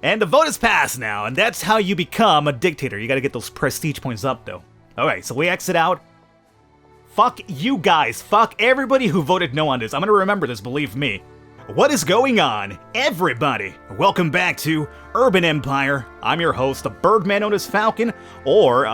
And the vote is passed now, and that's how you become a dictator. You gotta get those prestige points up, though. Alright, so we exit out. Fuck you guys. Fuck everybody who voted no on this. I'm gonna remember this, believe me. What is going on, everybody? Welcome back to Urban Empire. I'm your host, the Birdman known as Falcon, or,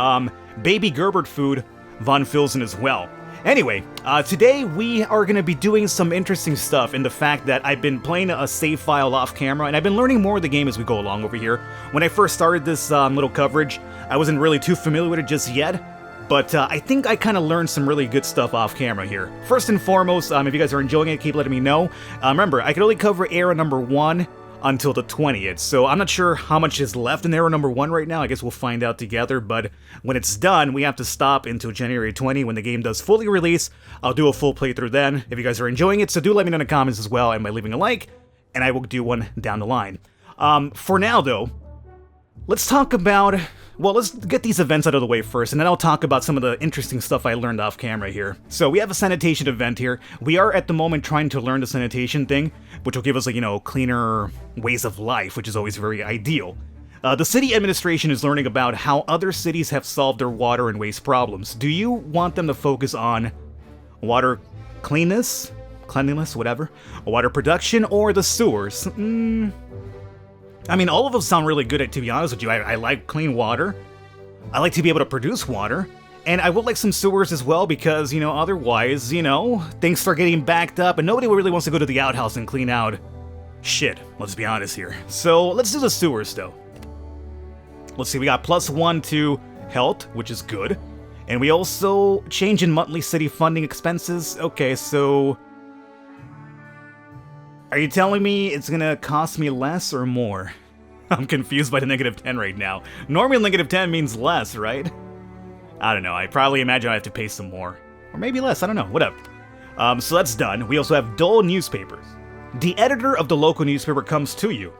Baby Gerbert Food, Von Filzen as well. Anyway, today we are going to be doing some interesting stuff in the fact that I've been playing a save file off camera, and I've been learning more of the game as we go along over here. When I first started this little coverage, I wasn't really too familiar with it just yet, but I think I kind of learned some really good stuff off camera here. First and foremost, if you guys are enjoying it, keep letting me know. Remember, I can only cover era number 1 until the 20th, so I'm not sure how much is left in era number 1 right now. I guess we'll find out together, but when it's done, we have to stop until January 20 when the game does fully release. I'll do a full playthrough then, if you guys are enjoying it, so do let me know in the comments as well, and by leaving a like, and I will do one down the line. For now, though, let's talk about... Well, let's get these events out of the way first, and then I'll talk about some of the interesting stuff I learned off camera here. So we have a sanitation event here. We are at the moment trying to learn the sanitation thing, which will give us, like, you know, cleaner ways of life, which is always very ideal. The city administration is learning about how other cities have solved their water and waste problems. Do you want them to focus on water cleanliness, whatever, water production, or the sewers? I mean, all of them sound really good, to be honest with you. I like clean water. I like to be able to produce water. And I would like some sewers as well because, you know, otherwise, you know, things start getting backed up and nobody really wants to go to the outhouse and clean out shit. Let's be honest here. So let's do the sewers, though. Let's see, we got +1 to health, which is good. And we also change in monthly city funding expenses. Okay, so... Are you telling me it's gonna cost me less or more? I'm confused by the -10 right now. Normally -10 means less, right? I don't know, I probably imagine I have to pay some more. Or maybe less, I don't know, whatever. So that's done. We also have dull newspapers. The editor of the local newspaper comes to you.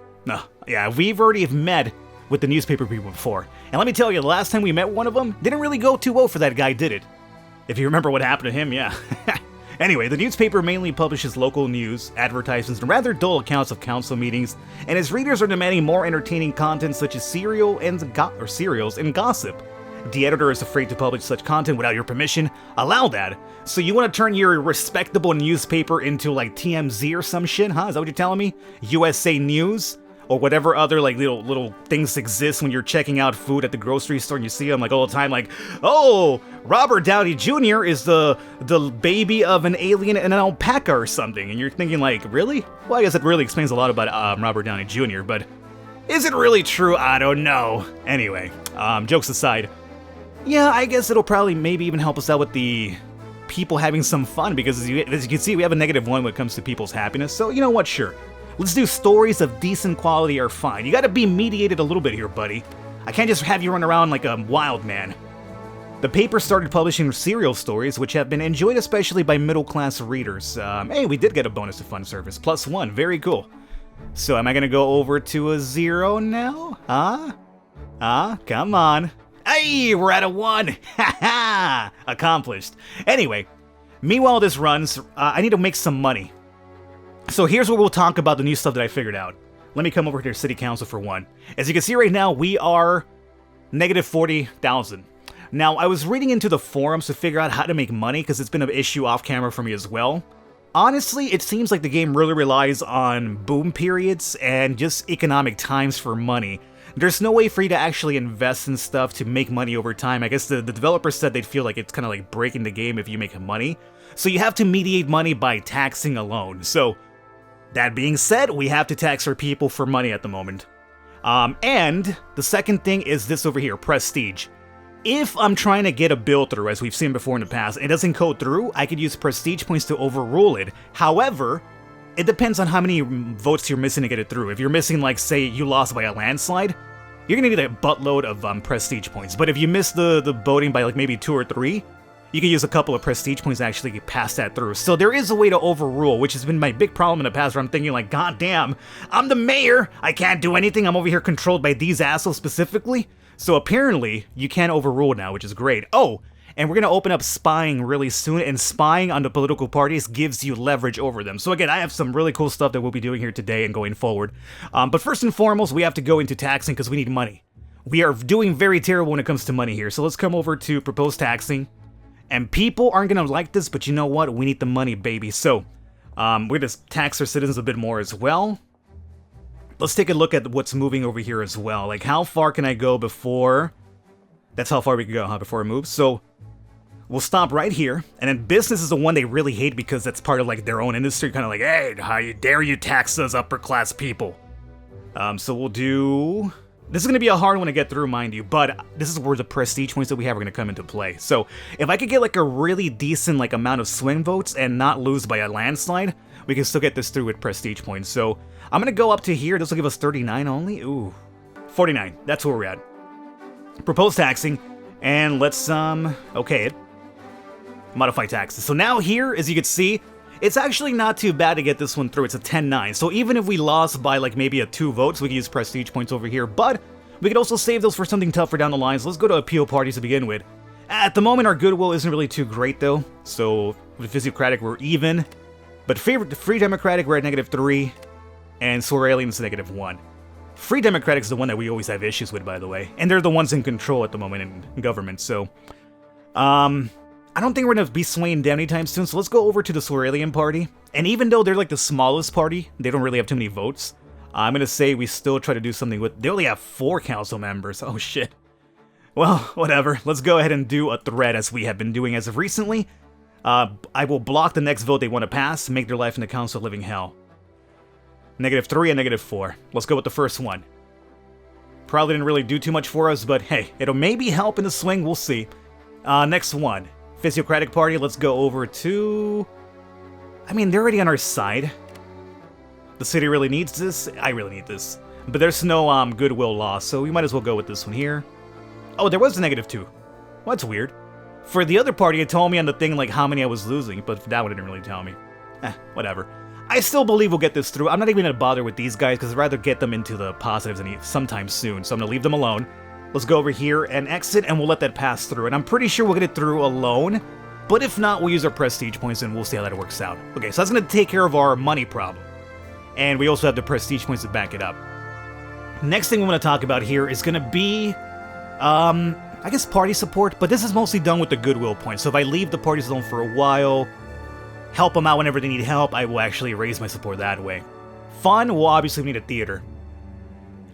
Yeah, we've already met with the newspaper people before. And let me tell you, the last time we met one of them, didn't really go too well for that guy, did it? If you remember what happened to him, yeah. Anyway, the newspaper mainly publishes local news, advertisements, and rather dull accounts of council meetings, and its readers are demanding more entertaining content such as cereals and gossip. The editor is afraid to publish such content without your permission. Allow that. So you want to turn your respectable newspaper into like TMZ or some shit, huh? Is that what you're telling me? USA News? Or whatever other like little things exist when you're checking out food at the grocery store and you see them like all the time, like, oh, Robert Downey Jr. is the baby of an alien and an alpaca or something, and you're thinking like, really? Well, I guess it really explains a lot about Robert Downey Jr., but is it really true? I don't know. Anyway, jokes aside, yeah, I guess it'll probably maybe even help us out with the people having some fun, because as you can see, we have a -1 when it comes to people's happiness, so you know what, sure. Let's do stories of decent quality are fine. You gotta be mediated a little bit here, buddy. I can't just have you run around like a wild man. The paper started publishing serial stories, which have been enjoyed especially by middle-class readers. Hey, we did get a bonus to fun service. +1, very cool. So am I gonna go over to a 0 now? Come on. Hey, we're at a 1! Ha-ha! Accomplished. Anyway, meanwhile this runs, I need to make some money. So here's where we'll talk about the new stuff that I figured out. Let me come over to City Council for one. As you can see right now, we are -40,000. Now, I was reading into the forums to figure out how to make money, because it's been an issue off camera for me as well. Honestly, it seems like the game really relies on boom periods and just economic times for money. There's no way for you to actually invest in stuff to make money over time. I guess the developers said they'd feel like it's kind of like breaking the game if you make money. So you have to mediate money by taxing alone. So, that being said, we have to tax our people for money at the moment. And the second thing is this over here, prestige. If I'm trying to get a bill through, as we've seen before in the past, and it doesn't go through, I could use prestige points to overrule it. However, it depends on how many votes you're missing to get it through. If you're missing, like, say, you lost by a landslide, you're gonna need a buttload of prestige points. But if you miss the voting by, like, maybe 2 or 3, you can use a couple of prestige points to actually pass that through. So there is a way to overrule, which has been my big problem in the past, where I'm thinking like, god damn, I'm the mayor, I can't do anything, I'm over here controlled by these assholes specifically. So apparently, you can overrule now, which is great. Oh, And we're going to open up spying really soon, and spying on the political parties gives you leverage over them. So again, I have some really cool stuff that we'll be doing here today and going forward. But first and foremost, we have to go into taxing because we need money. We are doing very terrible when it comes to money here. So let's come over to propose taxing. And people aren't going to like this, but you know what? We need the money, baby. So we're going to tax our citizens a bit more as well. Let's take a look at what's moving over here as well. Like, how far can I go before... That's how far we can go, huh, before it moves. So we'll stop right here. And then business is the one they really hate because that's part of, like, their own industry. Kind of like, hey, how dare you tax those upper class people? So we'll do... This is going to be a hard one to get through, mind you, but this is where the prestige points that we have are going to come into play. So if I could get like a really decent like amount of swing votes and not lose by a landslide, we can still get this through with prestige points. So I'm going to go up to here. This will give us 39 only. Ooh, 49. That's where we're at. Propose taxing, and let's, okay it. Modify taxes. So now here, as you can see, it's actually not too bad to get this one through. It's a 10-9. So even if we lost by like maybe a 2 votes, we can use prestige points over here. But we could also save those for something tougher down the line. So let's go to appeal parties to begin with. At the moment, our goodwill isn't really too great though. So with physiocratic, we're even. But free democratic, we're at -3. And Soralian is -1. Free democratic is the one that we always have issues with, by the way. And they're the ones in control at the moment in government. So, I don't think we're going to be swaying down anytime soon, so let's go over to the Soralian party. And even though they're like the smallest party, they don't really have too many votes. I'm going to say we still try to do something with... They only have 4 council members. Oh, shit. Well, whatever. Let's go ahead and do a threat as we have been doing as of recently. I will block the next vote they want to pass, make their life in the council a living hell. -3 and -4. Let's go with the first one. Probably didn't really do too much for us, but hey, it'll maybe help in the swing, we'll see. Next one. Physiocratic party, let's go over to... I mean, they're already on our side. The city really needs this. I really need this. But there's no goodwill loss, so we might as well go with this one here. Oh, there was a -2. Well, that's weird. For the other party, it told me on the thing like how many I was losing, but for that one it didn't really tell me. Whatever. I still believe we'll get this through. I'm not even going to bother with these guys because I'd rather get them into the positives sometime soon, so I'm going to leave them alone. Let's go over here and exit, and we'll let that pass through. And I'm pretty sure we'll get it through alone, but if not, we'll use our prestige points and we'll see how that works out. Okay, so that's going to take care of our money problem. And we also have the prestige points to back it up. Next thing we want to talk about here is going to be, I guess party support, but this is mostly done with the goodwill points. So if I leave the parties alone for a while, help them out whenever they need help, I will actually raise my support that way. Fun, well, obviously we need a theater.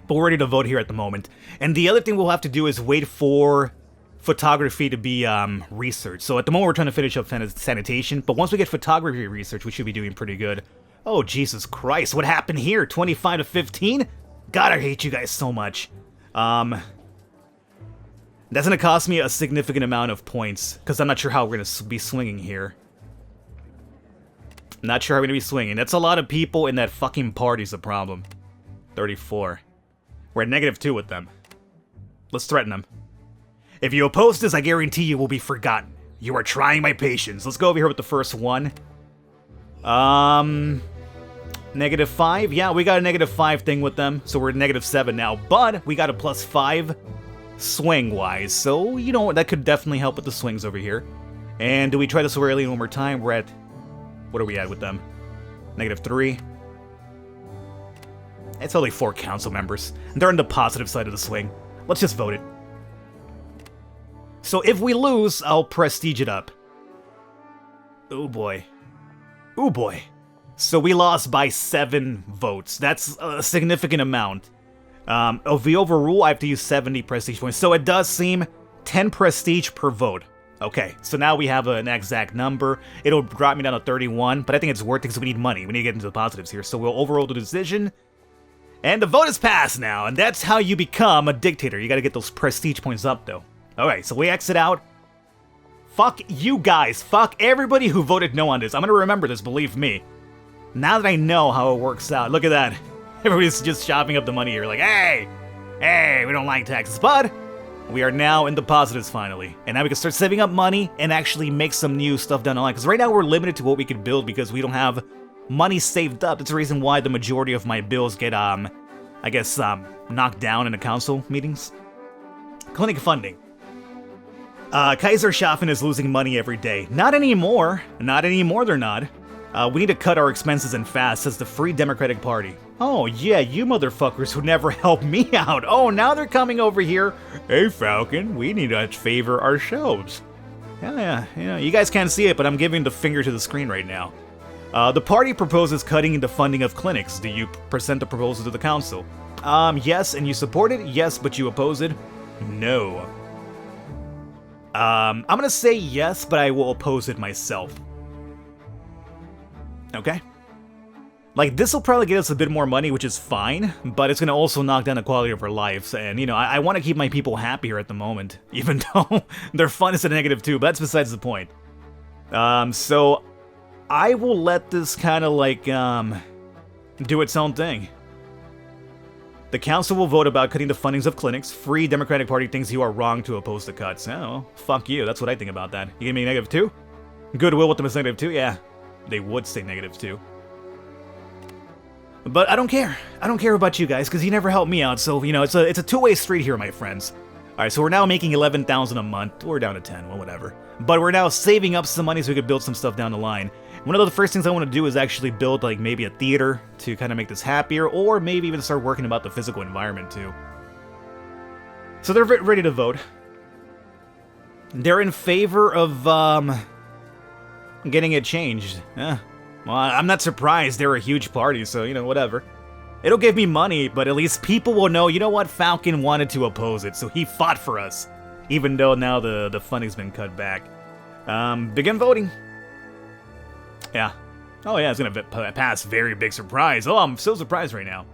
But we're ready to vote here at the moment. And the other thing we'll have to do is wait for photography to be researched. So at the moment we're trying to finish up sanitation, but once we get photography research, we should be doing pretty good. Oh, Jesus Christ, what happened here? 25 to 15? God, I hate you guys so much. That's gonna cost me a significant amount of points, because I'm not sure how we're gonna be swinging here. Not sure how we're gonna be swinging. That's a lot of people, and that fucking party's the problem. 34. We're at -2 with them. Let's threaten them. If you oppose this, I guarantee you will be forgotten. You are trying my patience. Let's go over here with the first one. -5. Yeah, we got a -5 thing with them, so we're at -7 now. But we got a +5 swing-wise, so, you know, that could definitely help with the swings over here. And do we try the Soralian one more time? We're at... What are we at with them? -3. It's only 4 council members. They're on the positive side of the swing. Let's just vote it. So if we lose, I'll prestige it up. Oh boy. Oh boy. So we lost by 7 votes. That's a significant amount. If we overrule, I have to use 70 prestige points. So it does seem 10 prestige per vote. Okay, so now we have an exact number. It'll drop me down to 31, but I think it's worth it because we need money. We need to get into the positives here. So we'll overrule the decision. And the vote is passed now, and that's how you become a dictator. You gotta get those prestige points up, though. Alright, so we exit out. Fuck you guys. Fuck everybody who voted no on this. I'm gonna remember this, believe me. Now that I know how it works out. Look at that. Everybody's just chopping up the money here. Like, hey, we don't like taxes. But we are now in the positives finally. And now we can start saving up money and actually make some new stuff down the line. Because right now we're limited to what we can build because we don't have money saved up. That's the reason why the majority of my bills get, I guess, knocked down in the council meetings. Clinic funding. Kaiserschaffen is losing money every day. Not anymore. Not anymore, they're not. We need to cut our expenses and fast, says the Free Democratic Party. Oh yeah, you motherfuckers who never helped me out. Oh, now they're coming over here. Hey Falcon, we need to favor ourselves. Yeah, you guys can't see it, but I'm giving the finger to the screen right now. The party proposes cutting the funding of clinics. Do you present the proposal to the council? Yes, and you support it? Yes, but you oppose it? No. I'm gonna say yes, but I will oppose it myself. Okay. Like, this will probably get us a bit more money, which is fine, but it's gonna also knock down the quality of our lives, and, you know, I want to keep my people happier at the moment, even though their fun is at -2, but that's besides the point. So, I will let this kind of, like, do its own thing. The council will vote about cutting the fundings of clinics. Free Democratic Party thinks you are wrong to oppose the cuts. Oh, fuck you, that's what I think about that. You give me -2? Goodwill with them is -2? Yeah. They would say -2. But I don't care. I don't care about you guys, because you never helped me out, so, you know, it's a two-way street here, my friends. Alright, so we're now making 11,000 a month. We're down to 10, well, whatever. But we're now saving up some money so we could build some stuff down the line. One of the first things I want to do is actually build, like, maybe a theater to kind of make this happier, or maybe even start working about the physical environment, too. So they're ready to vote. They're in favor of, getting it changed. Well, I'm not surprised. They're a huge party, so, you know, whatever. It'll give me money, but at least people will know, you know what, Falcon wanted to oppose it, so he fought for us. Even though now the funding's been cut back. Begin voting. Yeah. Oh yeah, it's gonna pass. Very big surprise. Oh, I'm so surprised right now.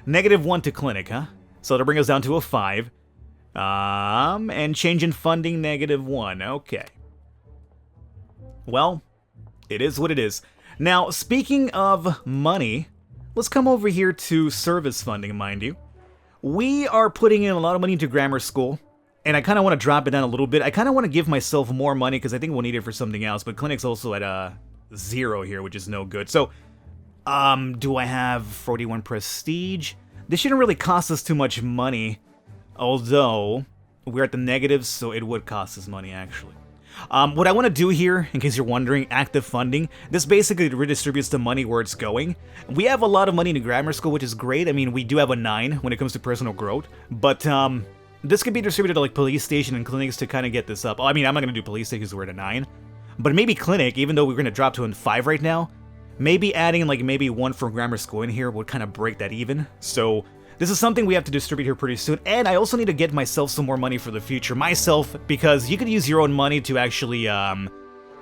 -1 to clinic, huh? So it'll bring us down to a 5. And change in funding, -1. Okay. Well, it is what it is. Now, speaking of money, let's come over here to service funding, mind you. We are putting in a lot of money into grammar school, and I kind of want to drop it down a little bit. I kind of want to give myself more money because I think we'll need it for something else, but clinic's also at 0 here, which is no good. So, do I have 41 prestige? This shouldn't really cost us too much money, although we're at the negatives, so it would cost us money, actually. What I want to do here, in case you're wondering, active funding, this basically redistributes the money where it's going. We have a lot of money in grammar school, which is great. I mean, we do have a 9 when it comes to personal growth, but this could be distributed to like police station and clinics to kind of get this up. Oh, I mean, I'm not going to do police station because we're at a 9, but maybe clinic, even though we're going to drop to a 5 right now, maybe adding like maybe 1 from grammar school in here would kind of break that even. So this is something we have to distribute here pretty soon, and I also need to get myself some more money for the future. Myself, because you could use your own money to actually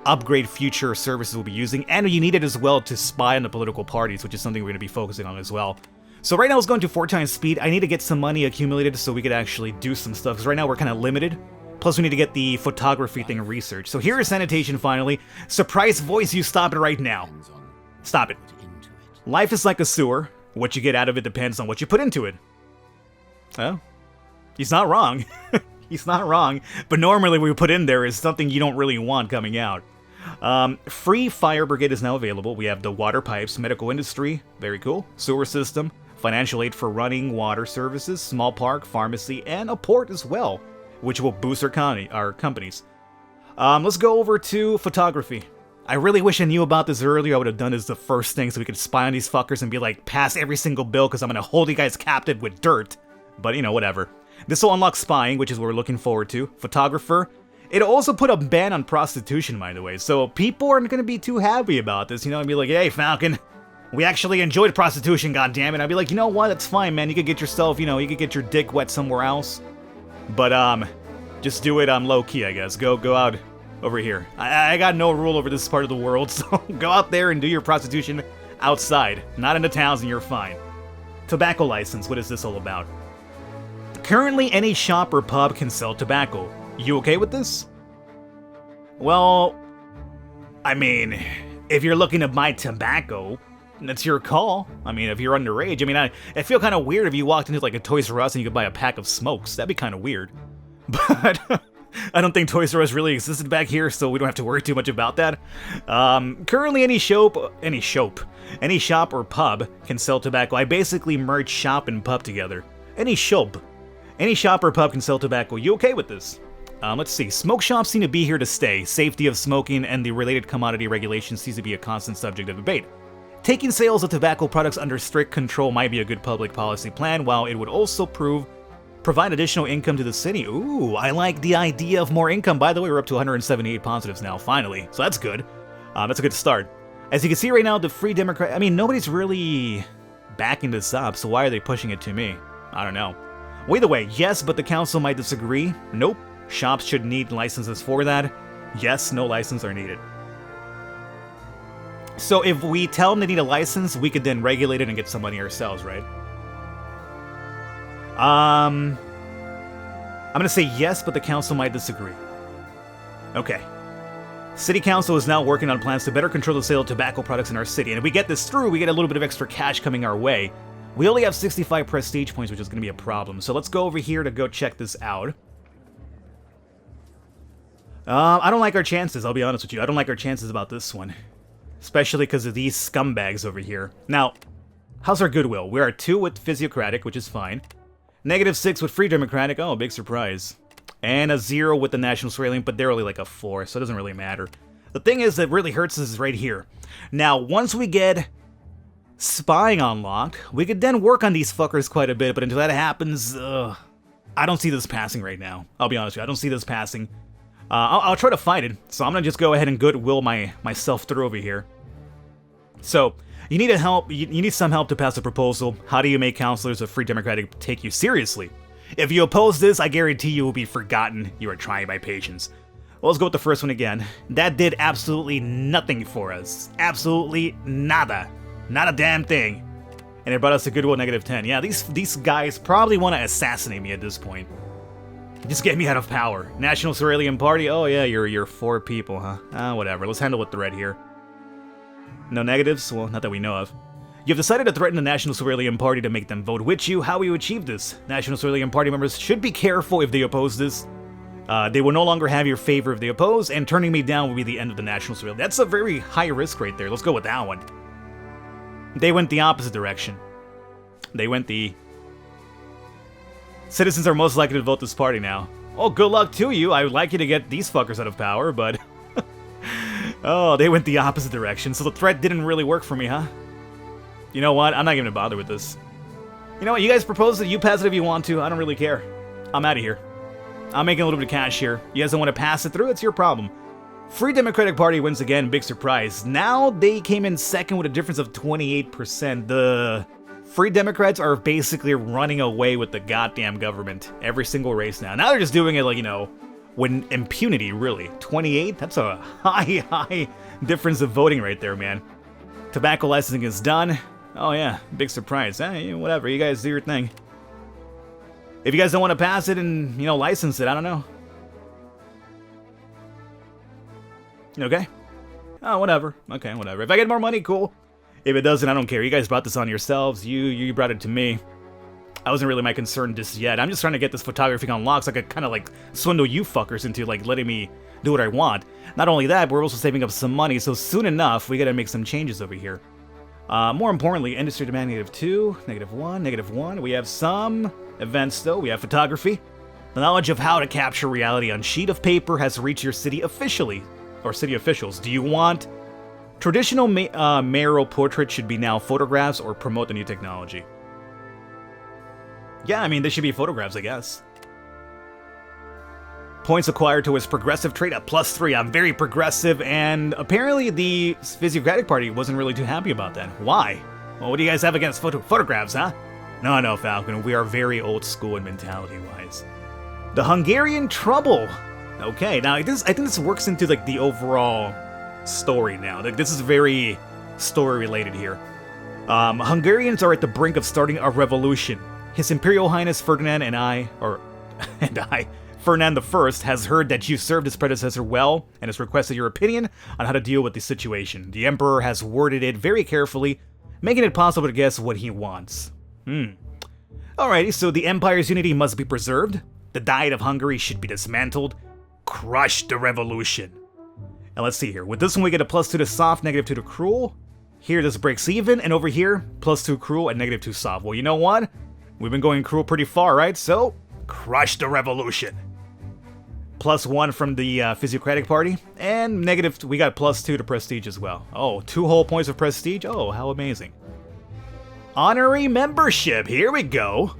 upgrade future services we'll be using, and you need it as well to spy on the political parties, which is something we're going to be focusing on as well. So right now it's going to 4 times speed. I need to get some money accumulated so we could actually do some stuff, because right now we're kind of limited. Plus we need to get the photography thing researched. So here is Sanitation finally. Surprise voice, you stop it right now. Stop it. Life is like a sewer. What you get out of it depends on what you put into it. Oh, he's not wrong. He's not wrong. But normally what we put in there is something you don't really want coming out. Free fire brigade is now available. We have the water pipes, medical industry, very cool. Sewer system, financial aid for running water services, small park, pharmacy, and a port as well, which will boost our companies. Let's go over to photography. I really wish I knew about this earlier. I would have done this the first thing so we could spy on these fuckers and be like, pass every single bill because I'm going to hold you guys captive with dirt. But, you know, whatever. This will unlock spying, which is what we're looking forward to. Photographer. It'll also put a ban on prostitution, by the way. So people aren't going to be too happy about this. You know, and be like, hey, Falcon, we actually enjoyed prostitution, goddammit. I'd be like, you know what? That's fine, man. You could get yourself, you know, you could get your dick wet somewhere else. But, just do it low-key, I guess. Go out over here. I got no rule over this part of the world, so go out there and do your prostitution outside, not in the towns, and you're fine. Tobacco license, what is this all about? Currently, any shop or pub can sell tobacco. You okay with this? Well, I mean, if you're looking to buy tobacco, that's your call. I mean, if you're underage, I mean, I feel kind of weird if you walked into like a Toys R Us and you could buy a pack of smokes. That'd be kind of weird. But I don't think Toys R Us really existed back here, so we don't have to worry too much about that. Currently, any shop or pub can sell tobacco. I basically merged shop and pub together. Any shop or pub can sell tobacco. You okay with this? Let's see. Smoke shops seem to be here to stay. Safety of smoking and the related commodity regulation seems to be a constant subject of debate. Taking sales of tobacco products under strict control might be a good public policy plan, while it would also provide additional income to the city. Ooh, I like the idea of more income. By the way, we're up to 178 positives now, finally. So that's good. That's a good start. As you can see right now, the Free Democrat... I mean, nobody's really backing this up, so why are they pushing it to me? I don't know. Well, either way, yes, but the council might disagree. Nope. Shops should need licenses for that. Yes, no license are needed. So if we tell them they need a license, we could then regulate it and get some money ourselves, right? I'm gonna say yes, but the council might disagree. Okay. City council is now working on plans to better control the sale of tobacco products in our city, and if we get this through, we get a little bit of extra cash coming our way. We only have 65 prestige points, which is gonna be a problem. So let's go over here to go check this out. I don't like our chances, I'll be honest with you. I don't like our chances about this one. Especially because of these scumbags over here. Now, how's our goodwill? We are 2 with physiocratic, which is fine. -6 with free democratic. Oh, big surprise. And a 0 with the national Australian, but they're only like a 4, so it doesn't really matter. The thing is that really hurts us is right here. Now, once we get spying unlocked, we could then work on these fuckers quite a bit, but until that happens, I don't see this passing right now. I'll be honest with you, I don't see this passing. I'll try to fight it, so I'm gonna just go ahead and goodwill myself through over here. So, you need help. You need some help to pass a proposal. How do you make councilors of Free Democratic take you seriously? If you oppose this, I guarantee you will be forgotten. You are trying my patience. Well, let's go with the first one again. That did absolutely nothing for us. Absolutely nada. Not a damn thing. And it brought us a goodwill -10. Yeah, these guys probably want to assassinate me at this point. Just get me out of power. National Cerealian Party? Oh yeah, you're 4 people, huh? Whatever. Let's handle with threat here. No negatives? Well, not that we know of. You've decided to threaten the National Cerealian Party to make them vote with you. How will you achieve this? National Cerealian Party members should be careful if they oppose this. They will no longer have your favor if they oppose, and turning me down will be the end of the National Cerealian. That's a very high risk right there. Let's go with that one. They went the opposite direction. They went the... Citizens are most likely to vote this party now. Oh, good luck to you. I would like you to get these fuckers out of power, but... Oh, they went the opposite direction, so the threat didn't really work for me, huh? You know what? I'm not gonna bother with this. You know what? You guys propose it. You pass it if you want to. I don't really care. I'm out of here. I'm making a little bit of cash here. You guys don't want to pass it through? It's your problem. Free Democratic Party wins again. Big surprise. Now they came in second with a difference of 28%. The... Free Democrats are basically running away with the goddamn government every single race now. Now they're just doing it like, you know, with impunity, really. 28? That's a high difference of voting right there, man. Tobacco licensing is done. Oh yeah, big surprise. Whatever, you guys do your thing. If you guys don't want to pass it and, you know, license it, I don't know. Okay? Oh, whatever. Okay, whatever. If I get more money, cool. If it doesn't, I don't care. You guys brought this on yourselves. You brought it to me. I wasn't really my concern just yet. I'm just trying to get this photography unlocked so I could kind of like swindle you fuckers into like letting me do what I want. Not only that, but we're also saving up some money, so soon enough, we gotta make some changes over here. More importantly, industry demand -2, -1, -1. We have some events though. We have photography. The knowledge of how to capture reality on sheet of paper has reached your city officially, or city officials. Do you want... Traditional mayoral portraits should be now photographs or promote the new technology. Yeah, I mean, they should be photographs, I guess. Points acquired to his progressive trait at +3. I'm very progressive, and apparently the Physiocratic Party wasn't really too happy about that. Why? Well, what do you guys have against photographs, huh? No, Falcon, we are very old school in mentality-wise. The Hungarian trouble. Okay, now I think this works into like the overall story now. Like, this is very story-related here. Hungarians are at the brink of starting a revolution. His Imperial Highness Ferdinand Ferdinand I, has heard that you served his predecessor well and has requested your opinion on how to deal with the situation. The Emperor has worded it very carefully, making it possible to guess what he wants. Alrighty, so the Empire's unity must be preserved. The Diet of Hungary should be dismantled. Crush the revolution. And let's see here. With this one, we get a +2 to soft, -2 to cruel. Here, this breaks even, and over here, +2 cruel and -2 soft. Well, you know what? We've been going cruel pretty far, right? So, crush the revolution. +1 from the physiocratic party, and negative, we got +2 to prestige as well. Oh, 2 whole points of prestige? Oh, how amazing. Honorary membership, here we go.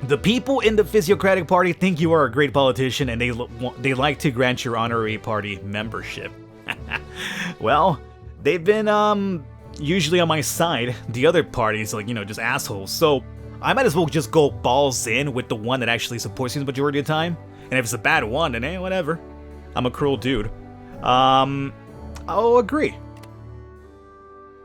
The people in the physiocratic party think you are a great politician, and they like to grant your honorary party membership. Well, they've been usually on my side. The other parties, like, you know, just assholes. So I might as well just go balls in with the one that actually supports you the majority of the time. And if it's a bad one, then hey, whatever. I'm a cruel dude. I'll agree.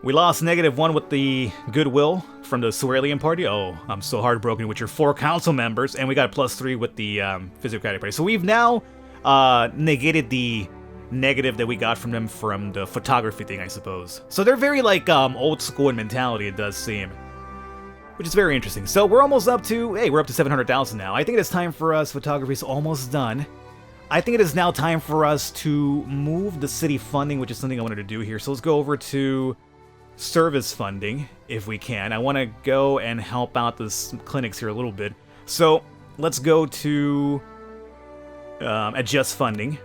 We lost -1 with the goodwill from the Ceralian party. Oh, I'm so heartbroken with your 4 council members. And we got +3 with the physiocratic party. So we've now negated the negative that we got from them from the photography thing, I suppose. So they're very, like, old school in mentality, it does seem. Which is very interesting. So we're almost up to, hey, we're up to 700,000 now. I think it is time for us, photography's almost done. I think it is now time for us to move the city funding, which is something I wanted to do here. So let's go over to service funding, if we can. I want to go and help out the clinics here a little bit. So let's go to adjust funding.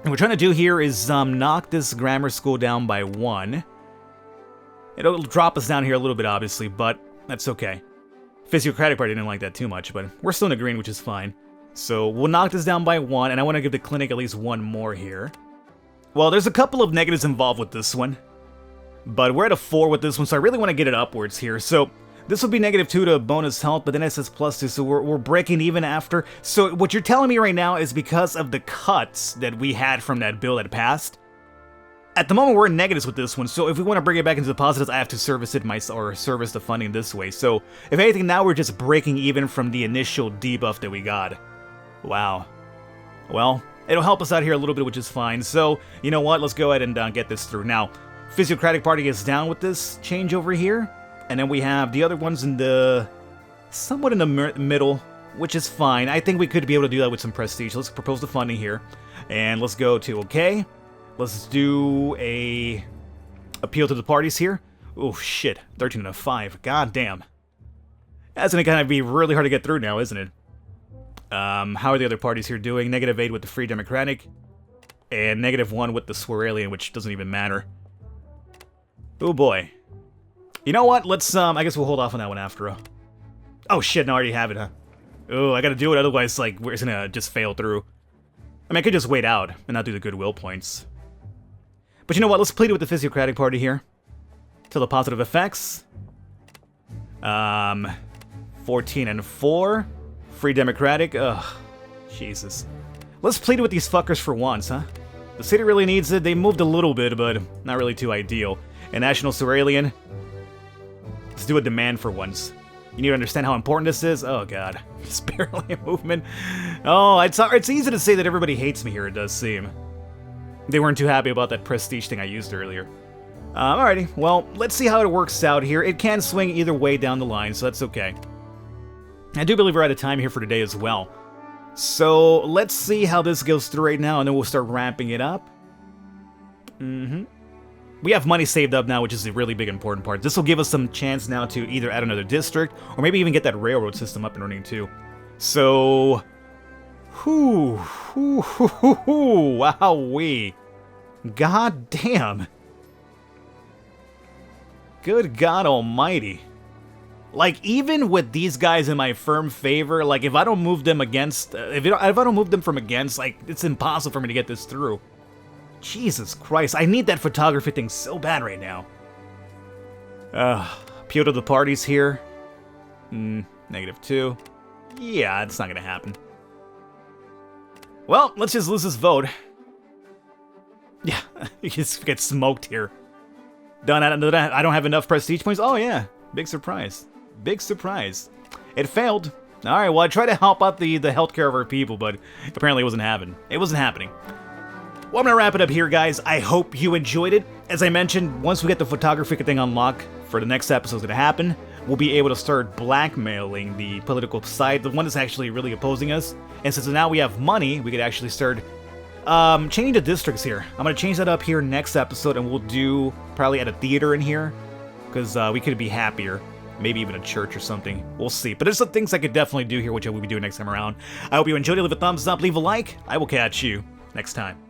What we're trying to do here is knock this grammar school down by 1. It'll drop us down here a little bit, obviously, but that's okay. Physiocratic party didn't like that too much, but we're still in the green, which is fine. So we'll knock this down by 1, and I want to give the clinic at least 1 more here. Well, there's a couple of negatives involved with this one, but we're at a 4 with this one, so I really want to get it upwards here. So this will be -2 to bonus health, but then it says +2, so we're breaking even after. So what you're telling me right now is because of the cuts that we had from that bill that passed, at the moment we're in negatives with this one, so if we want to bring it back into the positives, I have to service it or service the funding this way. So if anything, now we're just breaking even from the initial debuff that we got. Wow. Well, it'll help us out here a little bit, which is fine. So, you know what? Let's go ahead and get this through. Now, Physiocratic Party is down with this change over here. And then we have the other ones in the... somewhat in the middle, which is fine. I think we could be able to do that with some prestige. Let's propose the funding here. And let's go to okay. Let's do a... appeal to the parties here. Oh, shit. 13 and a 5. God damn. That's gonna kind of be really hard to get through now, isn't it? How are the other parties here doing? -8 with the Free Democratic, and -1 with the Ceralian, which doesn't even matter. Oh boy. You know what? Let's, I guess we'll hold off on that one after all. Oh shit, no, I already have it, huh? Oh, I gotta do it, otherwise, like, we're gonna just fail through. I mean, I could just wait out and not do the goodwill points. But you know what? Let's plead it with the Physiocratic Party here. Till the positive effects. 14 and 4. Free Democratic. Ugh. Jesus. Let's plead it with these fuckers for once, huh? The city really needs it. They moved a little bit, but not really too ideal. And National Ceralian. Let's do a demand for once. You need to understand how important this is. Oh god. It's barely a movement. Oh, it's easy to say that everybody hates me here, it does seem. They weren't too happy about that prestige thing I used earlier. Alrighty, well, let's see how it works out here. It can swing either way down the line, so that's okay. I do believe we're out of time here for today as well. So, let's see how this goes through right now, and then we'll start ramping it up. We have money saved up now, which is a really big important part. This will give us some chance now to either add another district, or maybe even get that railroad system up and running too. So... wowee. God damn. Good God almighty. Like, even with these guys in my firm favor, like, if I don't move them against... if I don't move them from against, like, it's impossible for me to get this through. Jesus Christ, I need that photography thing so bad right now. Appeal to the parties here. -2. Yeah, it's not gonna happen. Well, let's just lose this vote. Yeah, you just get smoked here. Done. I don't have enough prestige points. Oh yeah, big surprise. Big surprise. It failed. All right, well, I tried to help out the healthcare of our people, but apparently it wasn't happening. It wasn't happening. Well, I'm gonna wrap it up here, guys. I hope you enjoyed it. As I mentioned, once we get the photography thing unlocked for the next episode to happen, we'll be able to start blackmailing the political side, the one that's actually really opposing us. And since now we have money, we could actually start changing the districts here. I'm gonna change that up here next episode, and we'll do probably at a theater in here, because we could be happier. Maybe even a church or something. We'll see. But there's some things I could definitely do here, which I will be doing next time around. I hope you enjoyed it. Leave a thumbs up, leave a like. I will catch you next time.